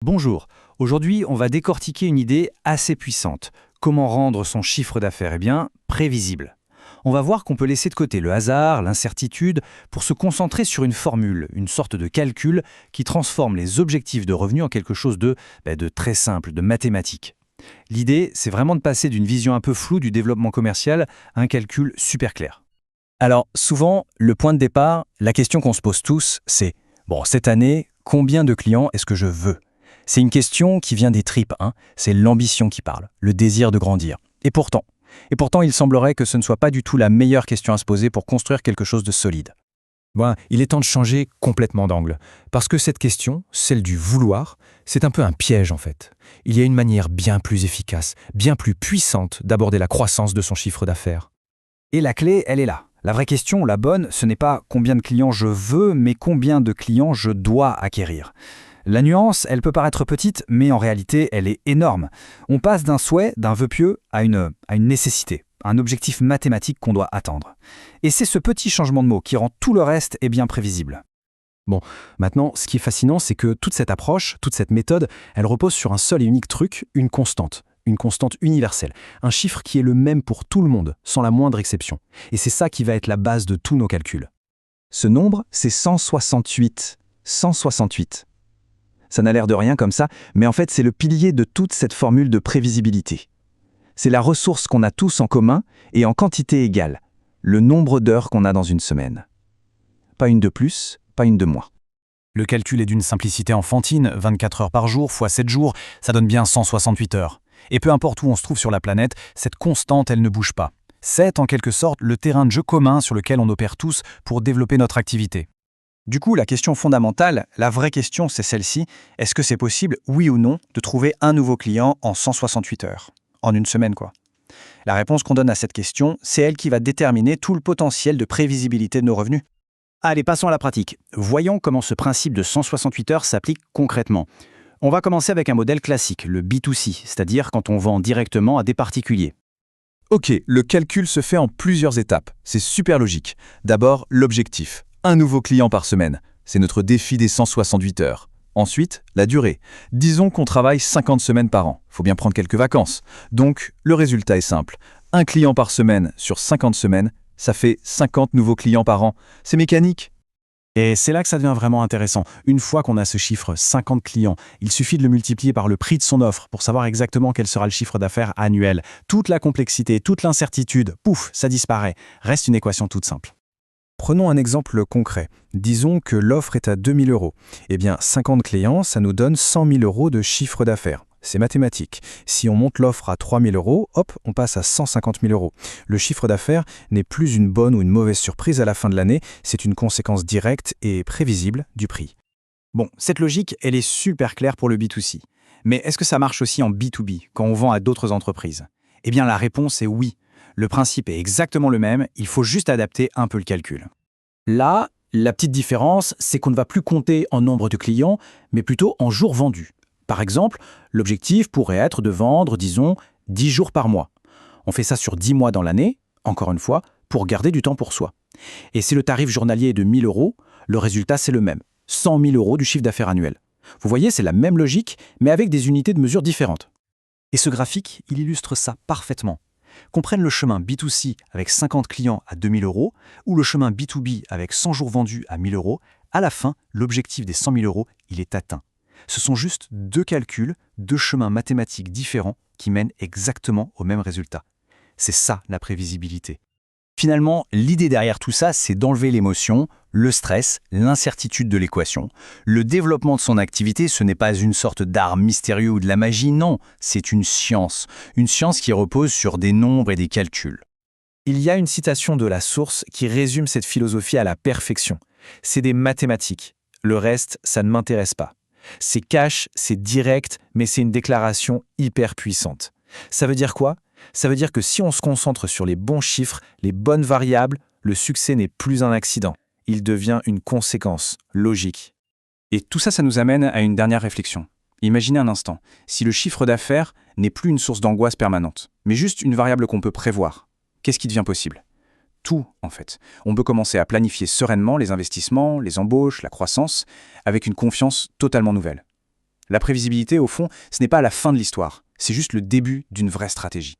Bonjour, aujourd'hui on va décortiquer une idée assez puissante. Comment rendre son chiffre d'affaires prévisible. On va voir qu'on peut laisser de côté le hasard, l'incertitude, pour se concentrer sur une formule, une sorte de calcul qui transforme les objectifs de revenus en quelque chose de très simple, de mathématique. L'idée, c'est vraiment de passer d'une vision un peu floue du développement commercial à un calcul super clair. Alors souvent, le point de départ, la question qu'on se pose tous, c'est cette année, combien de clients est-ce que je veux? C'est une question qui vient des tripes, c'est l'ambition qui parle, le désir de grandir. Et pourtant, il semblerait que ce ne soit pas du tout la meilleure question à se poser pour construire quelque chose de solide. Il est temps de changer complètement d'angle. Parce que cette question, celle du vouloir, c'est un peu un piège en fait. Il y a une manière bien plus efficace, bien plus puissante d'aborder la croissance de son chiffre d'affaires. Et la clé, elle est là. La vraie question, la bonne, ce n'est pas combien de clients je veux, mais combien de clients je dois acquérir. La nuance, elle peut paraître petite, mais en réalité, elle est énorme. On passe d'un souhait, d'un vœu pieux, à une nécessité, un objectif mathématique qu'on doit atteindre. Et c'est ce petit changement de mot qui rend tout le reste bien prévisible. Maintenant, ce qui est fascinant, c'est que toute cette approche, toute cette méthode, elle repose sur un seul et unique truc, une constante universelle, un chiffre qui est le même pour tout le monde, sans la moindre exception. Et c'est ça qui va être la base de tous nos calculs. Ce nombre, c'est 168. 168. Ça n'a l'air de rien comme ça, mais en fait, c'est le pilier de toute cette formule de prévisibilité. C'est la ressource qu'on a tous en commun et en quantité égale, le nombre d'heures qu'on a dans une semaine. Pas une de plus, pas une de moins. Le calcul est d'une simplicité enfantine, 24 heures par jour fois 7 jours, ça donne bien 168 heures. Et peu importe où on se trouve sur la planète, cette constante, elle ne bouge pas. C'est en quelque sorte le terrain de jeu commun sur lequel on opère tous pour développer notre activité. Du coup, la question fondamentale, la vraie question, c'est celle-ci. Est-ce que c'est possible, oui ou non, de trouver un nouveau client en 168 heures? En une semaine, quoi. La réponse qu'on donne à cette question, c'est elle qui va déterminer tout le potentiel de prévisibilité de nos revenus. Allez, passons à la pratique. Voyons comment ce principe de 168 heures s'applique concrètement. On va commencer avec un modèle classique, le B2C, c'est-à-dire quand on vend directement à des particuliers. Ok, le calcul se fait en plusieurs étapes. C'est super logique. D'abord, l'objectif. Un nouveau client par semaine. C'est notre défi des 168 heures. Ensuite, la durée. Disons qu'on travaille 50 semaines par an. Faut bien prendre quelques vacances. Donc, le résultat est simple. Un client par semaine sur 50 semaines, ça fait 50 nouveaux clients par an. C'est mécanique. Et c'est là que ça devient vraiment intéressant. Une fois qu'on a ce chiffre 50 clients, il suffit de le multiplier par le prix de son offre pour savoir exactement quel sera le chiffre d'affaires annuel. Toute la complexité, toute l'incertitude, pouf, ça disparaît. Reste une équation toute simple. Prenons un exemple concret. Disons que l'offre est à 2 000 euros. 50 clients, ça nous donne 100 000 euros de chiffre d'affaires. C'est mathématique. Si on monte l'offre à 3 000 euros, hop, on passe à 150 000 euros. Le chiffre d'affaires n'est plus une bonne ou une mauvaise surprise à la fin de l'année, c'est une conséquence directe et prévisible du prix. Cette logique, elle est super claire pour le B2C. Mais est-ce que ça marche aussi en B2B, quand on vend à d'autres entreprises? La réponse est oui. Le principe est exactement le même, il faut juste adapter un peu le calcul. Là, la petite différence, c'est qu'on ne va plus compter en nombre de clients, mais plutôt en jours vendus. Par exemple, l'objectif pourrait être de vendre, disons, 10 jours par mois. On fait ça sur 10 mois dans l'année, encore une fois, pour garder du temps pour soi. Et si le tarif journalier est de 1 000 euros, le résultat c'est le même, 100 000 euros du chiffre d'affaires annuel. Vous voyez, c'est la même logique, mais avec des unités de mesure différentes. Et ce graphique, il illustre ça parfaitement. Qu'on prenne le chemin B2C avec 50 clients à 2 000 euros ou le chemin B2B avec 100 jours vendus à 1 000 euros, à la fin, l'objectif des 100 000 euros, il est atteint. Ce sont juste deux calculs, deux chemins mathématiques différents qui mènent exactement au même résultat. C'est ça la prévisibilité. Finalement, l'idée derrière tout ça, c'est d'enlever l'émotion, le stress, l'incertitude de l'équation. Le développement de son activité, ce n'est pas une sorte d'art mystérieux ou de la magie, non, c'est une science qui repose sur des nombres et des calculs. Il y a une citation de la source qui résume cette philosophie à la perfection. C'est des mathématiques. Le reste, ça ne m'intéresse pas. C'est cash, c'est direct, mais c'est une déclaration hyper puissante. Ça veut dire quoi? Ça veut dire que si on se concentre sur les bons chiffres, les bonnes variables, le succès n'est plus un accident. Il devient une conséquence logique. Et tout ça, ça nous amène à une dernière réflexion. Imaginez un instant, si le chiffre d'affaires n'est plus une source d'angoisse permanente, mais juste une variable qu'on peut prévoir, qu'est-ce qui devient possible? Tout, en fait. On peut commencer à planifier sereinement les investissements, les embauches, la croissance, avec une confiance totalement nouvelle. La prévisibilité, au fond, ce n'est pas la fin de l'histoire, c'est juste le début d'une vraie stratégie.